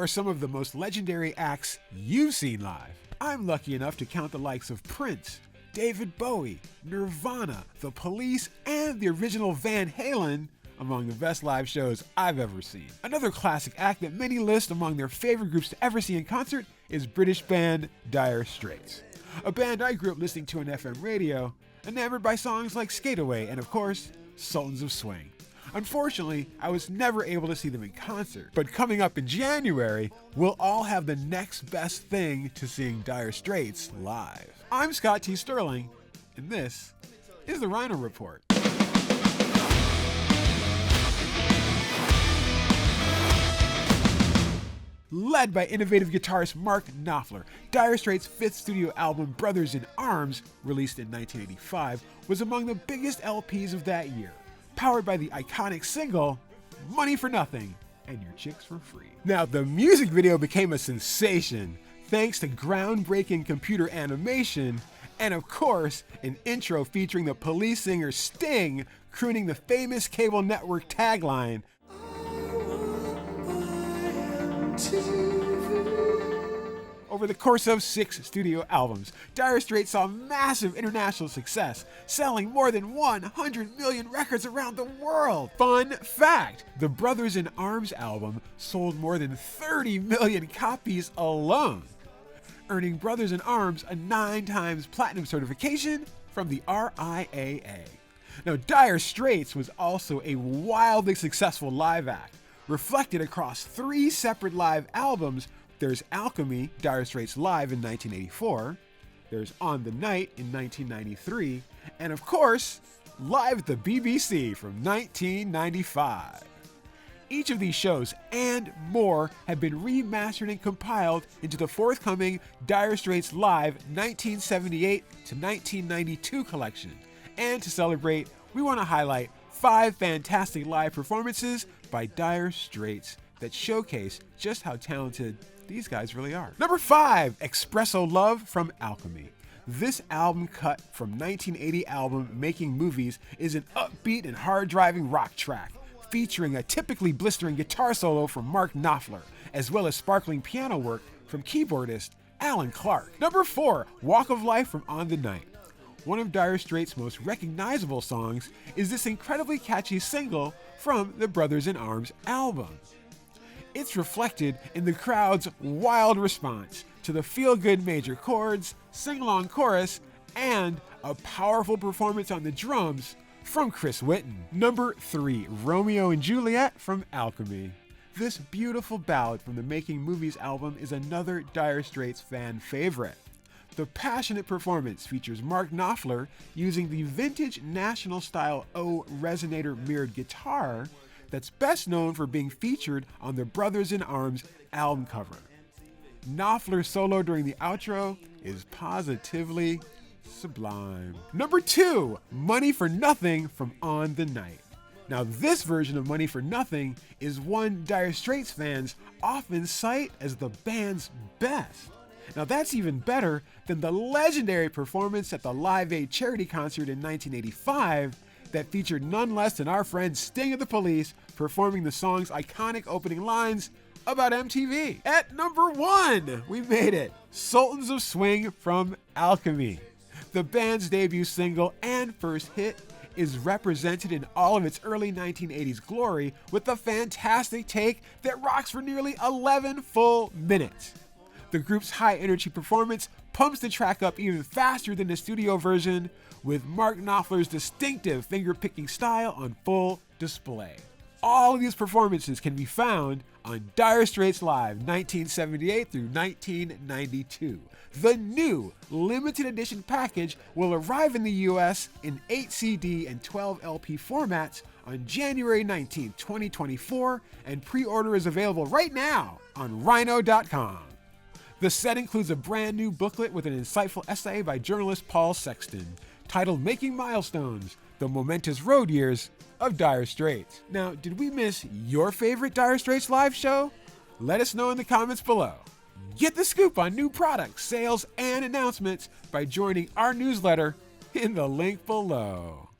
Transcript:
are some of the most legendary acts you've seen live? I'm lucky enough to count the likes of Prince, David Bowie, Nirvana, The Police, and the original Van Halen among the best live shows I've ever seen. Another classic act that many list among their favorite groups to ever see in concert is British band Dire Straits, a band I grew up listening to on FM radio, enamored by songs like Skate Away and, of course, Sultans of Swing. Unfortunately, I was never able to see them in concert, but coming up in January, we'll all have the next best thing to seeing Dire Straits live. I'm Scott T. Sterling, and this is the RHINO Report. Led by innovative guitarist Mark Knopfler, Dire Straits' fifth studio album, Brothers in Arms, released in 1985, was among the biggest LPs of that year, powered by the iconic single, Money for Nothing, and Your Chicks for Free. Now, the music video became a sensation, thanks to groundbreaking computer animation, and of course, an intro featuring the Police singer Sting crooning the famous cable network tagline, Over the course of 6 studio albums, Dire Straits saw massive international success, selling more than 100 million records around the world. Fun fact, the Brothers in Arms album sold more than 30 million copies alone, earning Brothers in Arms a 9-time platinum certification from the RIAA. Now, Dire Straits was also a wildly successful live act, reflected across 3 separate live albums. There's Alchemy, Dire Straits Live in 1984, there's On the Night in 1993, and of course, Live at the BBC from 1995. Each of these shows and more have been remastered and compiled into the forthcoming Dire Straits Live 1978 to 1992 collection. And to celebrate, we want to highlight 5 fantastic live performances by Dire Straits that showcase just how talented these guys really are. Number 5, Espresso Love from Alchemy. This album cut from 1980 album Making Movies is an upbeat and hard-driving rock track, featuring a typically blistering guitar solo from Mark Knopfler, as well as sparkling piano work from keyboardist Alan Clark. Number 4, Walk of Life from On the Night. One of Dire Straits' most recognizable songs is this incredibly catchy single from the Brothers in Arms album. It's reflected in the crowd's wild response to the feel-good major chords, sing-along chorus, and a powerful performance on the drums from Chris Whitten. Number 3, Romeo and Juliet from Alchemy. This beautiful ballad from the Making Movies album is another Dire Straits fan favorite. The passionate performance features Mark Knopfler using the vintage National-style O resonator mirrored guitar that's best known for being featured on the Brothers in Arms album cover. Knopfler's solo during the outro is positively sublime. Number 2, Money for Nothing from On the Night. Now, this version of Money for Nothing is one Dire Straits fans often cite as the band's best. Now, that's even better than the legendary performance at the Live Aid charity concert in 1985 that featured none less than our friend Sting of the Police performing the song's iconic opening lines about MTV. At number 1, we made it, Sultans of Swing from Alchemy. The band's debut single and first hit is represented in all of its early 1980s glory with a fantastic take that rocks for nearly 11 full minutes. The group's high-energy performance pumps the track up even faster than the studio version, with Mark Knopfler's distinctive finger-picking style on full display. All of these performances can be found on Dire Straits Live 1978 through 1992. The new limited edition package will arrive in the US in 8 CD and 12 LP formats on January 19, 2024, and pre-order is available right now on rhino.com. The set includes a brand new booklet with an insightful essay by journalist Paul Sexton, titled Making Milestones, the Momentous Road Years of Dire Straits. Now, did we miss your favorite Dire Straits live show? Let us know in the comments below. Get the scoop on new products, sales, and announcements by joining our newsletter in the link below.